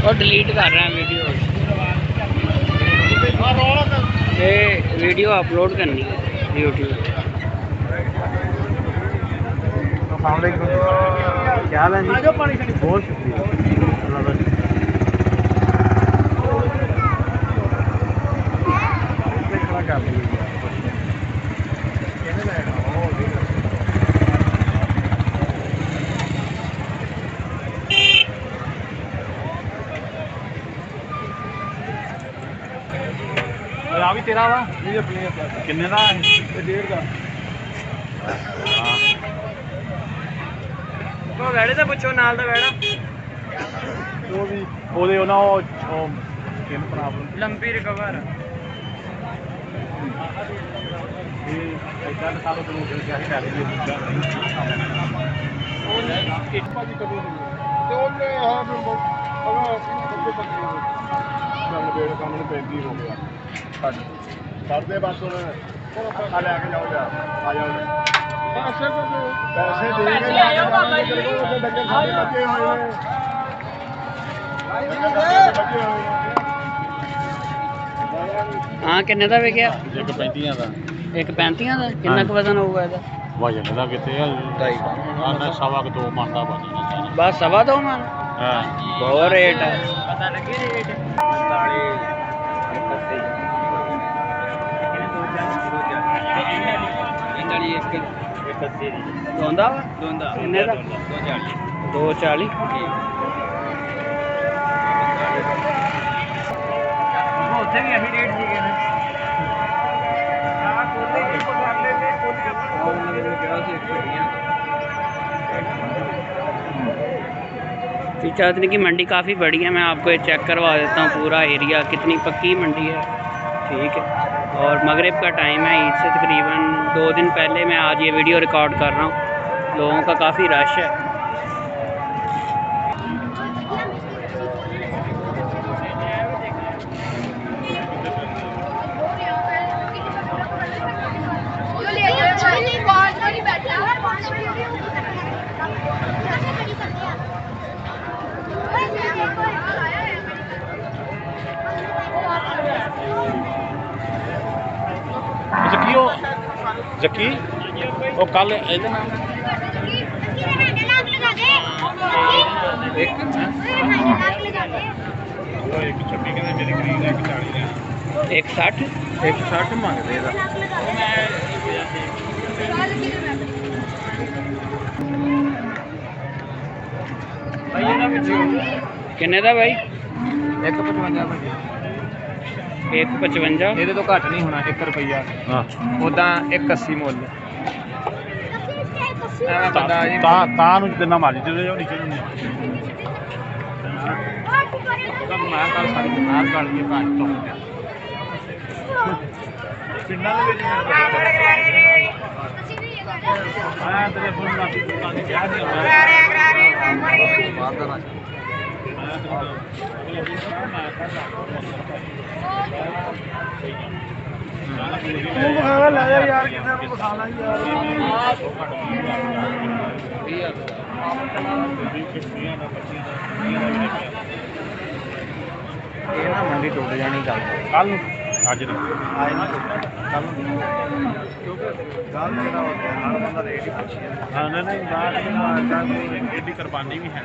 और डिलीट कर रहे हैं वीडियो अपलोड करनी है यूट्यूब। क्या हाल है जी? बहुत शुक्रिया। ਆ ਵੀ ਤੇਰਾ ਵਾ ਕਿੰਨੇ ਦਾ? 1.5 ਦਾ। ਉਹ ਵੈੜੇ ਦਾ ਪੁੱਛੋ ਨਾਲ ਦਾ ਵੈੜਾ ਉਹ ਵੀ ਉਹਦੇ ਉਹਨਾਂ ਉਹ ਕਿੰਨ ਪ੍ਰੋਬਲਮ ਲੰਬੀ ਰਿਕਵਰ ਇਹ ਇਦਾਂ ਦਾ ਸਾਰਾ ਤੁਹਾਨੂੰ ਕਿਹਾ ਸੀ ਕਰ ਲਈ ਇੱਕ ਭਾਜੀ ਕਦੋਂ ਤੇ ਉਹਨੇ ਆਹ ਅੱਗੇ ਪੱਕੀ ਕੰਮ ਦੇ ਕੰਮ ਨੂੰ ਪੈਂਦੀ ਹੋ ਗਿਆ ਕਰਦੇ ਬਸ ਹੁਣ ਆ ਲੈ ਕੇ ਜਾਓ ਜਾ ਆ ਜਾਓ ਪੈਸੇ ਦੇ ਕੇ ਲੈ ਬਾਬਾ ਜੀ ਡੰਗਰ ਸਾਰੇ ਬੱਚੇ ਹੋਏ ਨੇ हाँ किन्ने दा विकिया? ਇੱਕ 35 ਦਾ एक 35 दा किन्ना क वजन होगा ਇਹਦਾ? ਵਜਨ ਦਾ ਕਿਤੇ ਆ 2.5 ਸਵਾ ਕੁ 2 ਮਣ ਦਾ ਵਜਨ बस 2.5 मन ਹਾਂ बहुत रेट है। पता लगे रेट 45 दोंदा किन्ने दा? 240 ਉੱਥੇ ਵੀ ਇਹੀ ਰੇਟ ਸੀਗੇ ਨਾ। चाँदनी की मंडी काफ़ी बड़ी है। मैं आपको ये चेक करवा देता हूँ पूरा एरिया कितनी पक्की मंडी है। ठीक है और मगरिब का टाइम है। ईद से तकरीबन 2 दिन पहले मैं आज ये वीडियो रिकॉर्ड कर रहा हूँ। लोगों का काफ़ी रश है। जकी वो कल एक एक 60 मंगते किन्ने दा भाई? 155 155 ਇਹਦੇ ਤੋਂ ਘੱਟ ਨਹੀਂ ਹੋਣਾ 1 ਰੁਪਈਆ ਹਾਂ ਉਦਾਂ 180 ਮੁੱਲ ਤਾਂ ਨੂੰ ਜਿੰਨਾ ਮਰਜ਼ੀ ਦੇ ਦਿਓ ਨੀਚੇ ਨੂੰ ਮੈਂ ਕੱਲ ਸਾਰੀ ਬਿਮਾਰ ਕਰ ਲਈ ਘੱਟ ਤੋਂ ਪਿੰਡਾਂ ਦੇ ਵਿੱਚ ਆਇਆ ਤੇਰੇ ਫੋਨ ਦਾ ਦੁਕਾਨ ਦੀ ਕਿਹਾ ਨਹੀਂ ਆਉਂਦਾ ਤੂੰ ਬਖਾਣਾ ਲੈ ਜਾ ਯਾਰ ਕਿੰਨਾ ਨੂੰ ਬਖਾਣਾ ਯਾਰ ਇਹ ਨਾ ਮੰਡੀ ਟੁੱਟ ਜਾਣੀ ਕੱਲ ਨੂੰ ਅੱਜ ਨੂੰ ਆਏ ਨਾ ਕੱਲ ਨੂੰ ਕਿਉਂਕਿ ਗੱਲ ਜਿਹੜਾ ਹੋ ਗਿਆ ਹਰ ਬੰਦਾ ਰੇਟ ਹੀ ਪੁੱਛੀ ਜਾਂਦਾ ਹਾਂ ਨਹੀਂ ਗਾਲ ਏਡੀ ਕੁਰਬਾਨੀ ਵੀ ਹੈ